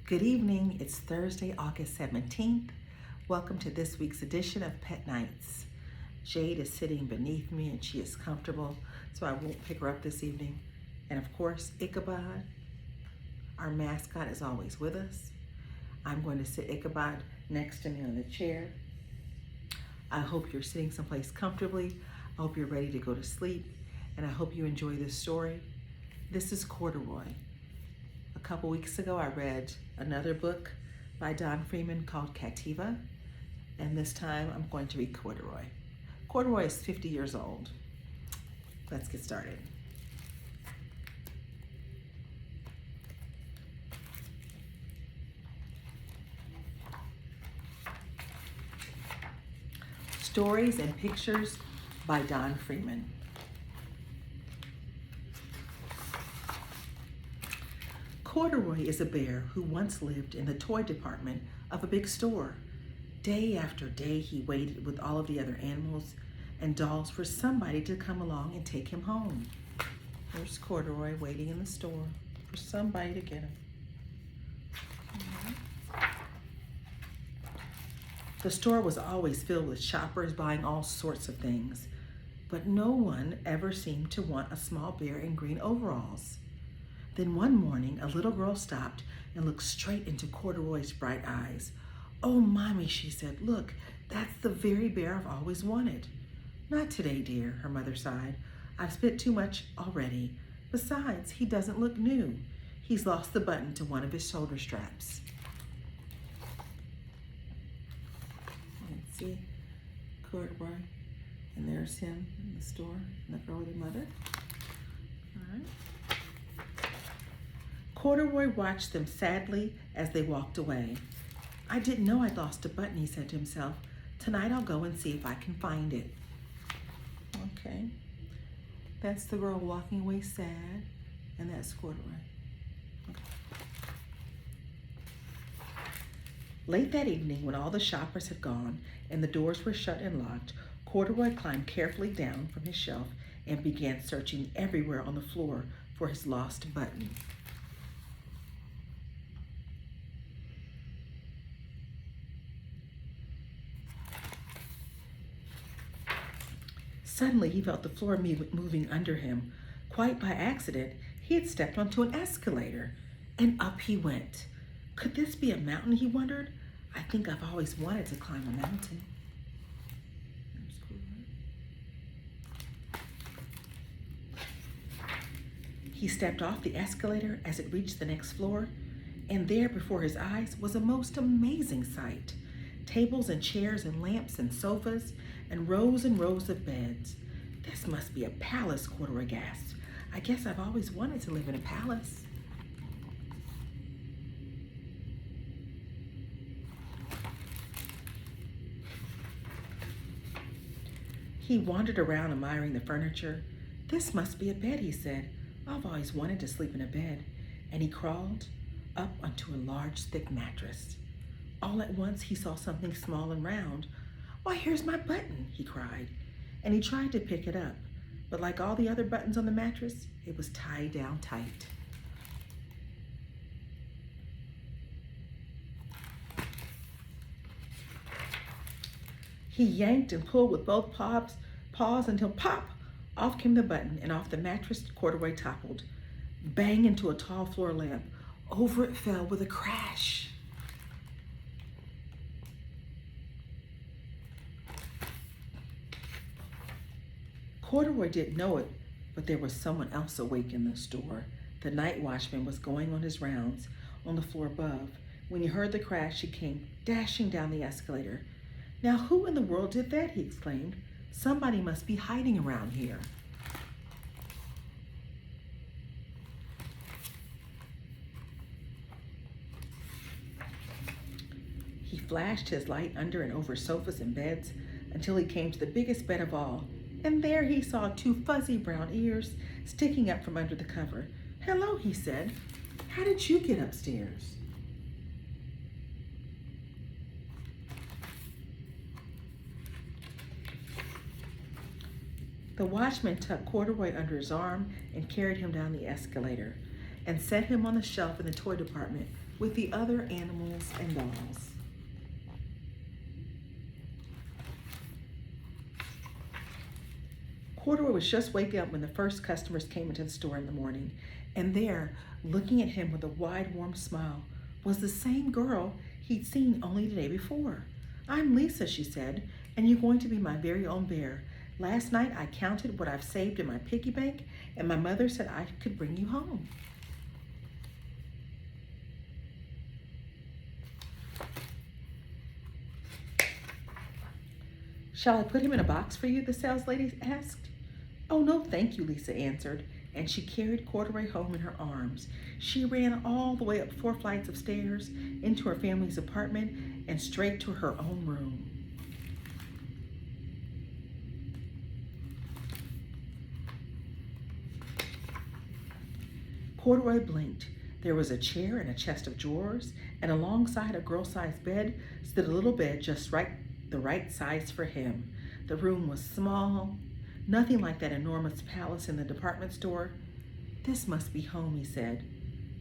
Good evening. It's Thursday, August 17th. Welcome to this week's edition of Pet Nights. Jade is sitting beneath me and she is comfortable, so I won't pick her up this evening. And of course, Ichabod, our mascot, is always with us. I'm going to sit Ichabod next to me on the chair. I hope you're sitting someplace comfortably. I hope you're ready to go to sleep, and I hope you enjoy this story. This is Corduroy. A couple weeks ago, I read another book by Don Freeman called Cativa, and this time I'm going to read Corduroy. Corduroy is 50 years old. Let's get started. Stories and Pictures by Don Freeman. Corduroy is a bear who once lived in the toy department of a big store. Day after day, he waited with all of the other animals and dolls for somebody to come along and take him home. There's Corduroy waiting in the store for somebody to get him. The store was always filled with shoppers buying all sorts of things, but no one ever seemed to want a small bear in green overalls. Then one morning, a little girl stopped and looked straight into Corduroy's bright eyes. "Oh, Mommy," she said, "look, that's the very bear I've always wanted." "Not today, dear," her mother sighed. "I've spent too much already. Besides, he doesn't look new. He's lost the button to one of his shoulder straps." Let's see, Corduroy, and there's him in the store, and the girl with her mother. All right. Corduroy watched them sadly as they walked away. "I didn't know I'd lost a button," he said to himself. "Tonight I'll go and see if I can find it." Okay, that's the girl walking away sad, and that's Corduroy. Okay. Late that evening, when all the shoppers had gone and the doors were shut and locked, Corduroy climbed carefully down from his shelf and began searching everywhere on the floor for his lost button. Suddenly, he felt the floor moving under him. Quite by accident, he had stepped onto an escalator, and up he went. Could this be a mountain, he wondered? "I think I've always wanted to climb a mountain." He stepped off the escalator as it reached the next floor, and there before his eyes was a most amazing sight. Tables and chairs and lamps and sofas and rows of beds. "This must be a palace," Corduroy gasped. "I guess I've always wanted to live in a palace." He wandered around admiring the furniture. "This must be a bed," he said. "I've always wanted to sleep in a bed." And he crawled up onto a large, thick mattress. All at once, he saw something small and round. "Why, here's my button," he cried. And he tried to pick it up, but like all the other buttons on the mattress, it was tied down tight. He yanked and pulled with both paws until pop! Off came the button, and off the mattress Corduroy toppled. Bang into a tall floor lamp. Over it fell with a crash. Corduroy didn't know it, but there was someone else awake in the store. The night watchman was going on his rounds on the floor above. When he heard the crash, he came dashing down the escalator. "Now, who in the world did that?" he exclaimed. "Somebody must be hiding around here." He flashed his light under and over sofas and beds until he came to the biggest bed of all. And there he saw two fuzzy brown ears sticking up from under the cover. "Hello," he said. "How did you get upstairs?" The watchman tucked Corduroy under his arm and carried him down the escalator and set him on the shelf in the toy department with the other animals and dolls. Corduroy was just waking up when the first customers came into the store in the morning, and there, looking at him with a wide, warm smile, was the same girl he'd seen only the day before. "I'm Lisa," she said, "and you're going to be my very own bear. Last night I counted what I've saved in my piggy bank, and my mother said I could bring you home." "Shall I put him in a box for you?" the sales lady asked. "Oh, no, thank you," Lisa answered, and she carried Corduroy home in her arms. She ran all the way up 4 flights of stairs into her family's apartment and straight to her own room. Corduroy blinked. There was a chair and a chest of drawers, and alongside a girl-sized bed stood a little bed just the right size for him. The room was small, nothing like that enormous palace in the department store. "This must be home," he said.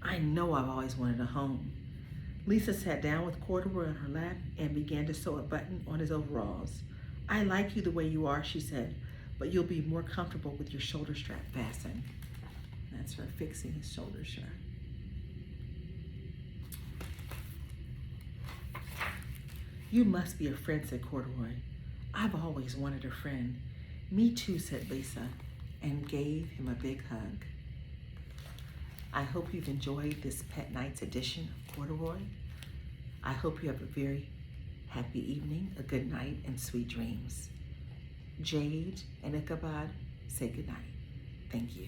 "I know I've always wanted a home." Lisa sat down with Corduroy on her lap and began to sew a button on his overalls. "I like you the way you are," she said, "but you'll be more comfortable with your shoulder strap fastened." That's her fixing his shoulder strap. "You must be a friend," said Corduroy. "I've always wanted a friend." "Me too," said Lisa, and gave him a big hug. I hope you've enjoyed this Pet Nights edition of Corduroy. I hope you have a very happy evening, a good night, and sweet dreams. Jade and Ichabod say good night. Thank you.